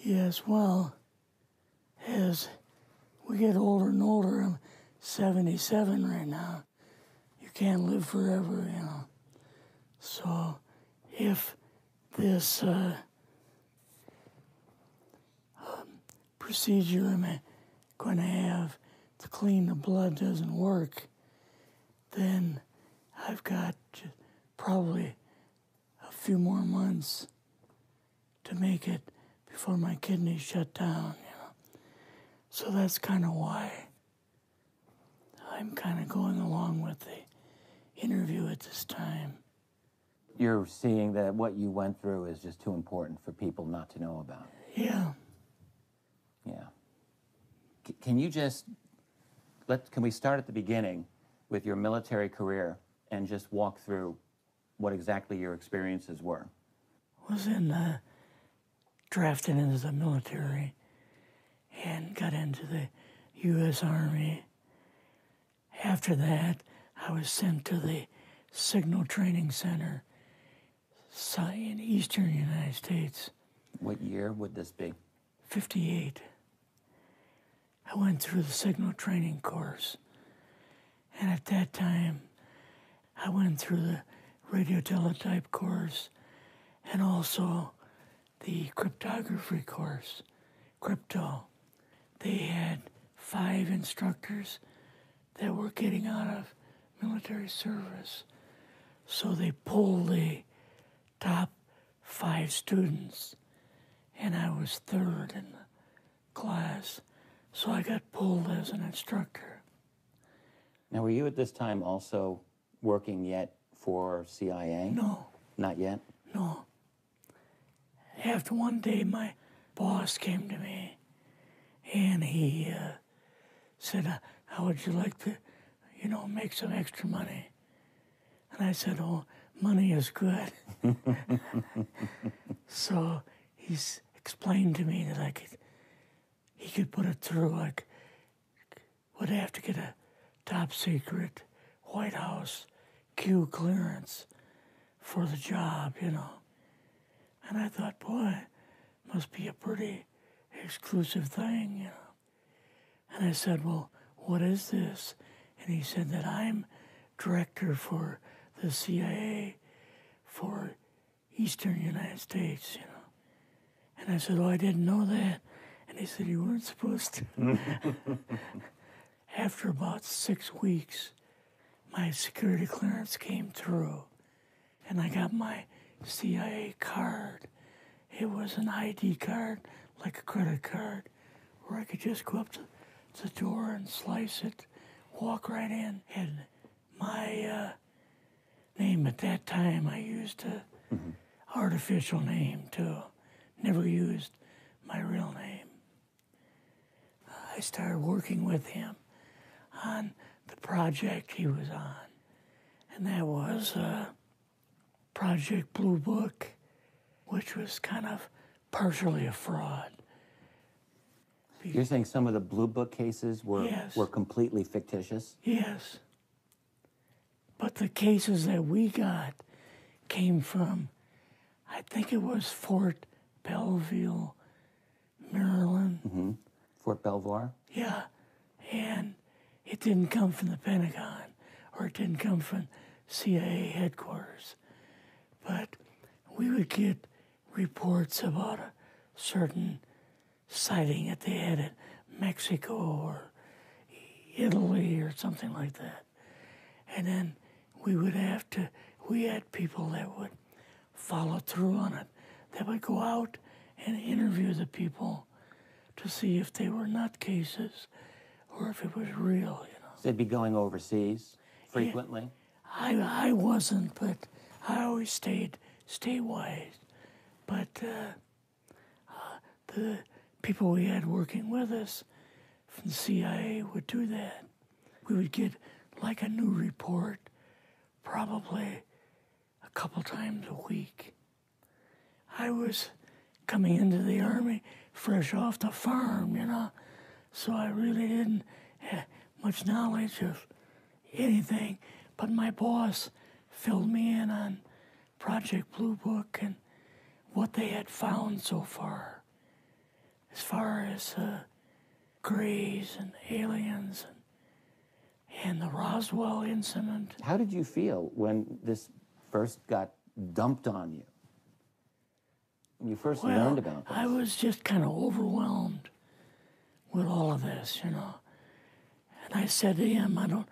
Yes, well, as we get older and older, I'm 77 right now. You can't live forever, you know. So if this procedure I'm going to have to clean the blood doesn't work, then I've got probably a few more months to make it before my kidneys shut down, you know. So that's kind of why I'm kind of going along with the interview at this time. You're seeing that what you went through is just too important for people not to know about. Yeah. Yeah. Can you just, can we start at the beginning with your military career and just walk through what exactly your experiences were? Was drafted into the military and got into the U.S. Army. After that, I was sent to the Signal Training Center in eastern United States. What year would this be? 58. I went through the Signal Training course. And at that time, I went through the radio teletype course and also the cryptography course, crypto. They had 5 instructors that were getting out of military service. So they pulled the top 5 students, and I was 3rd in the class. So I got pulled as an instructor. Now, were you at this time also working yet for CIA? No. Not yet? No. After one day, my boss came to me, and he said, how would you like to, make some extra money? And I said, oh, money is good. So he's explained to me that he could put it through, would have to get a top secret White House Q clearance for the job, And I thought, boy, must be a pretty exclusive thing, And I said, well, what is this? And he said that I'm director for the CIA for Eastern United States, And I said, oh, I didn't know that. And he said, you weren't supposed to. After about 6 weeks, my security clearance came through, and I got my CIA card. It was an ID card, like a credit card, where I could just go up to the door and slice it, walk right in. And my name at that time, I used a artificial name too. Never used my real name. I started working with him on the project he was on, and that was Project Blue Book, which was kind of partially a fraud. You're saying some of the Blue Book cases were, Yes. were completely fictitious? Yes. But the cases that we got came from, I think it was Fort Belvoir, Maryland. Fort Belvoir? Yeah, and it didn't come from the Pentagon, or it didn't come from CIA headquarters. But we would get reports about a certain sighting that they had in Mexico or Italy or something like that. And then we had people that would follow through on it, that would go out and interview the people to see if they were nutcases or if it was real, So they'd be going overseas frequently? I wasn't, but I always stayed statewide. But the people we had working with us from the CIA would do that. We would get like a new report probably a couple times a week. I was coming into the Army fresh off the farm, so I really didn't have much knowledge of anything, but my boss filled me in on Project Blue Book and what they had found so far. as far as Greys and aliens and the Roswell incident. How did you feel when this first got dumped on you? When you first learned about this? I was just kind of overwhelmed with all of this, you know. And I said to him, I don't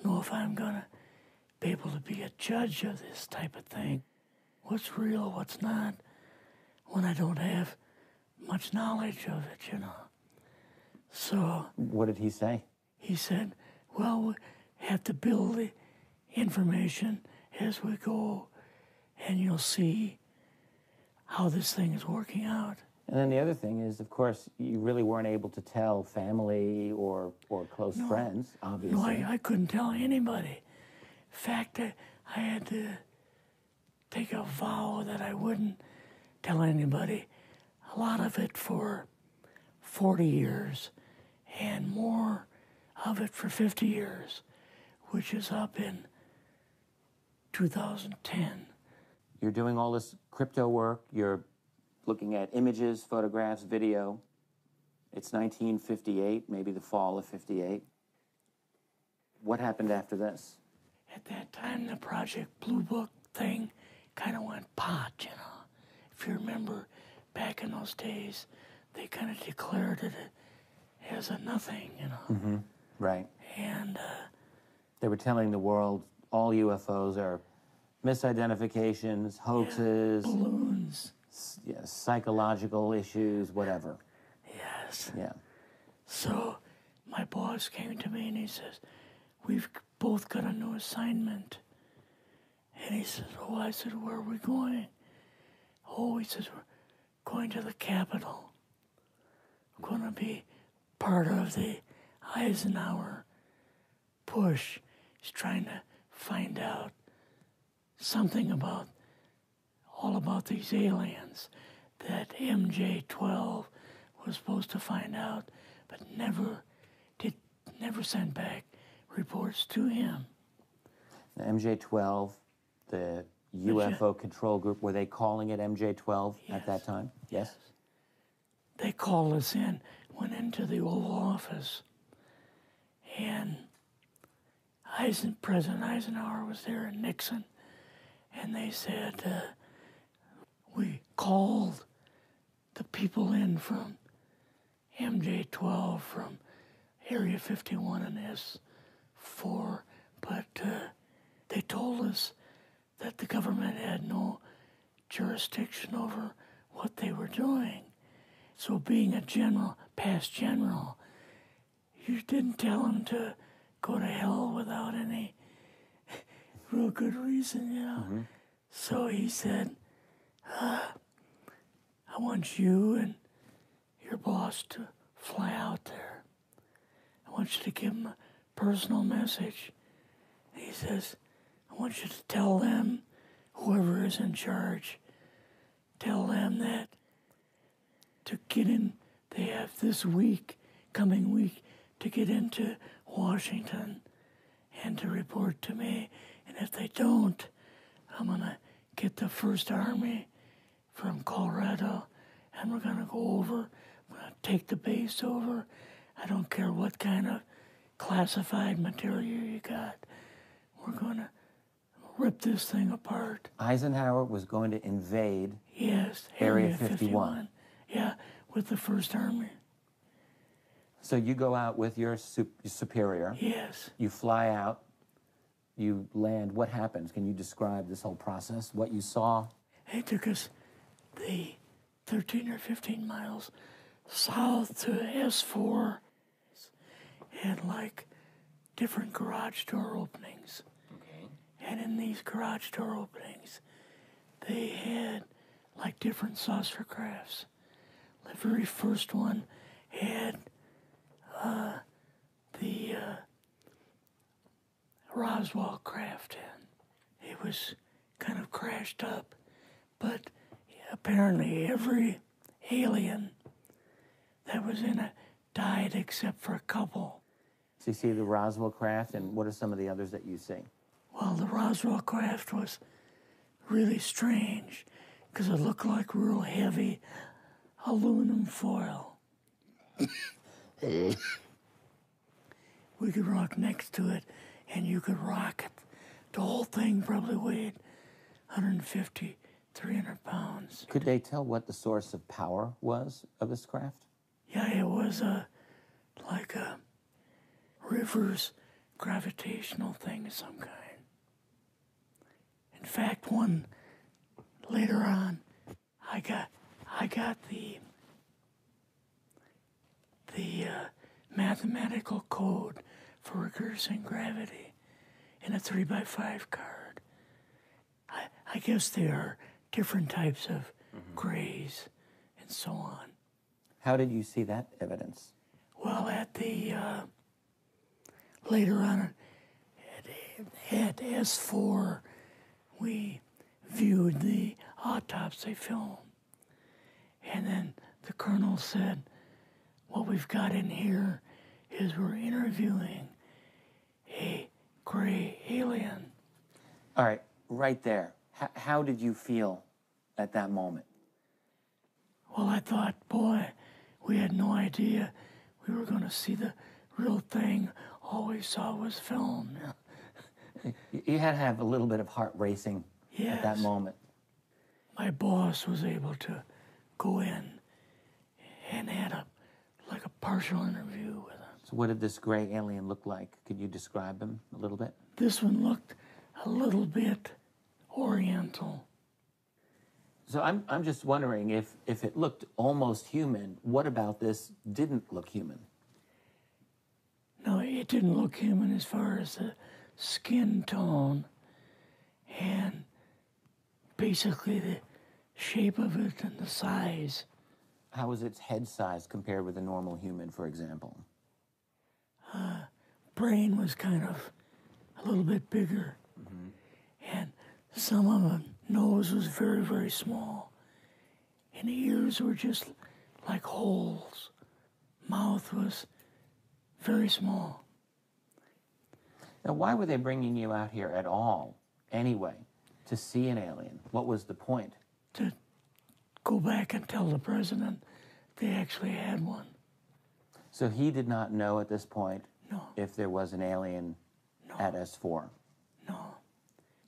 know if I'm going to be able to be a judge of this type of thing. What's real, what's not, when I don't have much knowledge of it, you know. So... What did he say? He said, well, we have to build the information as we go, and you'll see how this thing is working out. And then the other thing is, of course, you really weren't able to tell family or close friends, obviously. No, I couldn't tell anybody. In fact, I had to take a vow that I wouldn't tell anybody. A lot of it for 40 years, and more of it for 50 years, which is up in 2010. You're doing all this crypto work. You're looking at images, photographs, video. It's 1958, maybe the fall of 58. What happened after this? At that time, the Project Blue Book thing kind of went pot, you know. If you remember, back in those days, they kind of declared it as a nothing, you know. Mm-hmm. Right. And they were telling the world all UFOs are misidentifications, hoaxes, balloons. Psychological issues, whatever. Yes. Yeah. So my boss came to me and he says, we've both got a new assignment. And he says, oh, I said, where are we going? Oh, he says, we're going to the Capitol. We're going to be part of the Eisenhower push. He's trying to find out something about all about these aliens that MJ-12 was supposed to find out, but never sent back reports to him. The MJ-12, the UFO control group, were they calling it MJ-12 at that time? Yes. They called us in, went into the Oval Office, and President Eisenhower was there and Nixon, and they said, we called the people in from MJ-12 from Area 51 and S4, but they told us that the government had no jurisdiction over what they were doing. So being a general, past general, you didn't tell them to go to hell without any real good reason, you know. Mm-hmm. So he said, I want you and your boss to fly out there. I want you to give them a personal message. And he says, I want you to tell them, whoever is in charge, tell them that to get in, they have this week, coming week, to get into Washington and to report to me. And if they don't, I'm going to get the First Army from Colorado, and we're going to go over, we're going to take the base over. I don't care what kind of classified material you got. We're going to rip this thing apart. Eisenhower was going to invade Area 51. Yeah, with the First Army. So you go out with your superior. Yes. You fly out. You land. What happens? Can you describe this whole process, what you saw? They took us the 13 or 15 miles south to S4 and like different garage door openings. Okay. And in these garage door openings, they had like different saucer crafts. The very first one had the Roswell craft in. It was kind of crashed up, but apparently every alien that was in it died except for a couple. So you see the Roswell craft, and what are some of the others that you see? Well, the Roswell craft was really strange because it looked like real heavy aluminum foil. We could rock next to it, and you could rock it. The whole thing probably weighed 150, 300 pounds. Could they tell what the source of power was of this craft? Yeah, it was like a reverse gravitational thing of some kind. In fact, one later on, I got the mathematical code for reversing gravity in a 3x5 card. I guess there are different types of grays and so on. How did you see that evidence? Well, at the later on at S4, we viewed the autopsy film, and then the colonel said, "What we've got in here is we're interviewing a gray alien." All right, right there. How did you feel at that moment? Well, I thought, boy, we had no idea we were going to see the real thing. All we saw was film. You had to have a little bit of heart racing at that Yes. moment. My boss was able to go in and had like a partial interview with him. So what did this gray alien look like? Could you describe him a little bit? This one looked a little bit oriental. So I'm just wondering if it looked almost human, what about this didn't look human? No, it didn't look human as far as the skin tone and basically the shape of it and the size. How was its head size compared with a normal human, for example? Brain was kind of a little bit bigger. And some of the nose was very, very small. And the ears were just like holes. Mouth was very small. Now, why were they bringing you out here at all, anyway, to see an alien? What was the point? To go back and tell the president they actually had one. So he did not know at this point No, if there was an alien at S4. no.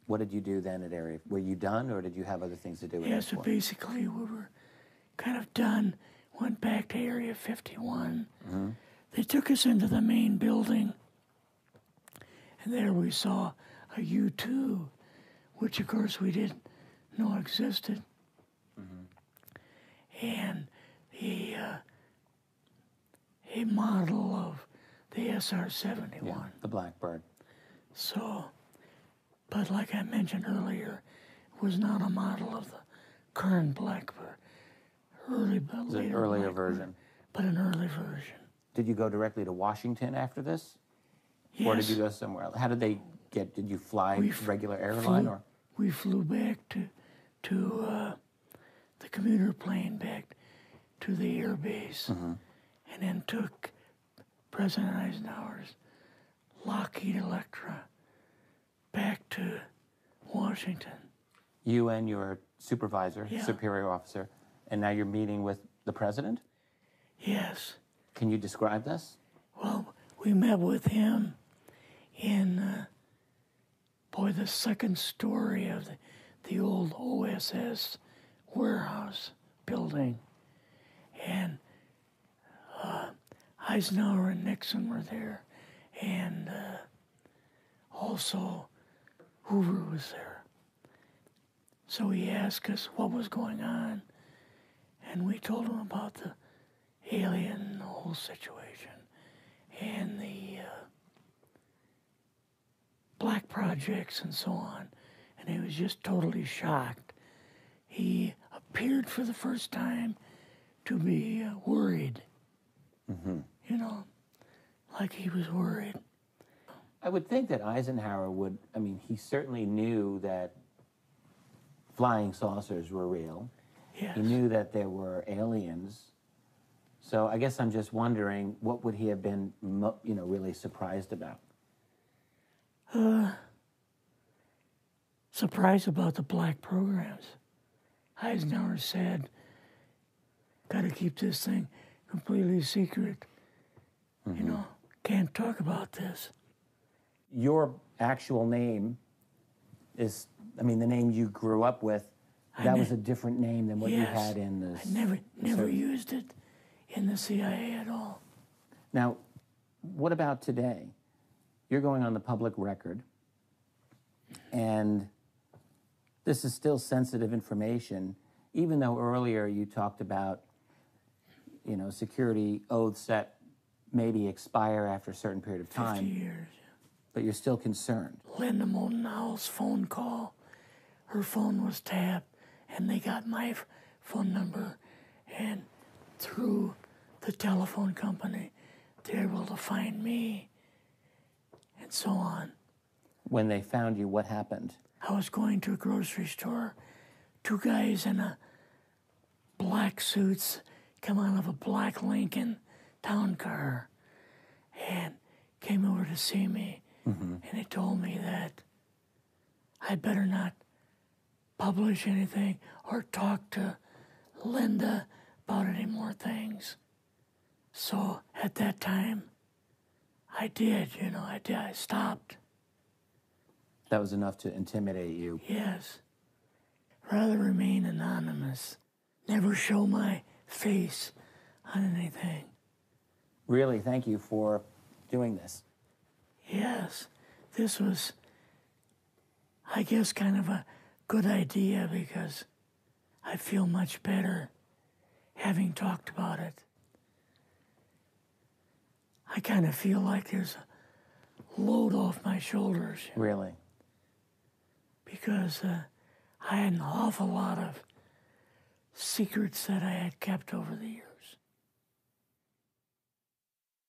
What did you do then at Area? Were you done, or did you have other things to do with Yeah, so S4? basically we were kind of done. Went back to Area 51. They took us into the main building, and there we saw a U-2, which of course we didn't know existed. And a model of the SR-71. Yeah, the Blackbird. So, but like I mentioned earlier, it was not a model of the current Blackbird. It's an earlier version. But an early version. Did you go directly to Washington after this? Yes. Or did you go somewhere else? How did they get, did you fly regular airline or? We flew back to the commuter plane back to the air base, and then took President Eisenhower's Lockheed Electra back to Washington. You and your supervisor, Yeah. superior officer, and now you're meeting with the president? Yes. Can you describe this? Well, we met with him in, the second story of the old OSS warehouse building. And Eisenhower and Nixon were there, and also Hoover was there. So he asked us what was going on, and we told him about the alien, the whole situation, and the black projects and so on. And he was just totally shocked. He appeared for the first time to be worried. You know, like he was worried. I would think that Eisenhower would, I mean, he certainly knew that flying saucers were real. Yes. He knew that there were aliens. So I guess I'm just wondering, what would he have been, really surprised about? Surprised about the black programs. Eisenhower said, got to keep this thing completely secret. You know, can't talk about this. Your actual name is, I mean, the name you grew up with, that was a different name than what you Yes. had in the... I never used it in the CIA at all. Now, what about today? You're going on the public record, and this is still sensitive information, even though earlier you talked about, you know, security oaths that maybe expire after a certain period of 50 time, years. but you're still concerned. Linda Motenau's phone call, her phone was tapped, and they got my phone number, and through the telephone company, they were able to find me, and so on. When they found you, what happened? I was going to a grocery store. Two guys in a black suits come out of a black Lincoln town car and came over to see me. And they told me that I better not publish anything or talk to Linda about any more things. So at that time, I did, you know, I stopped. That was enough to intimidate you. Yes. Rather remain anonymous. Never show my face on anything. Really, thank you for doing this. Yes, this was, I guess, kind of a good idea because I feel much better having talked about it. I kind of feel like there's a load off my shoulders Really? because I had an awful lot of secrets that I had kept over the years.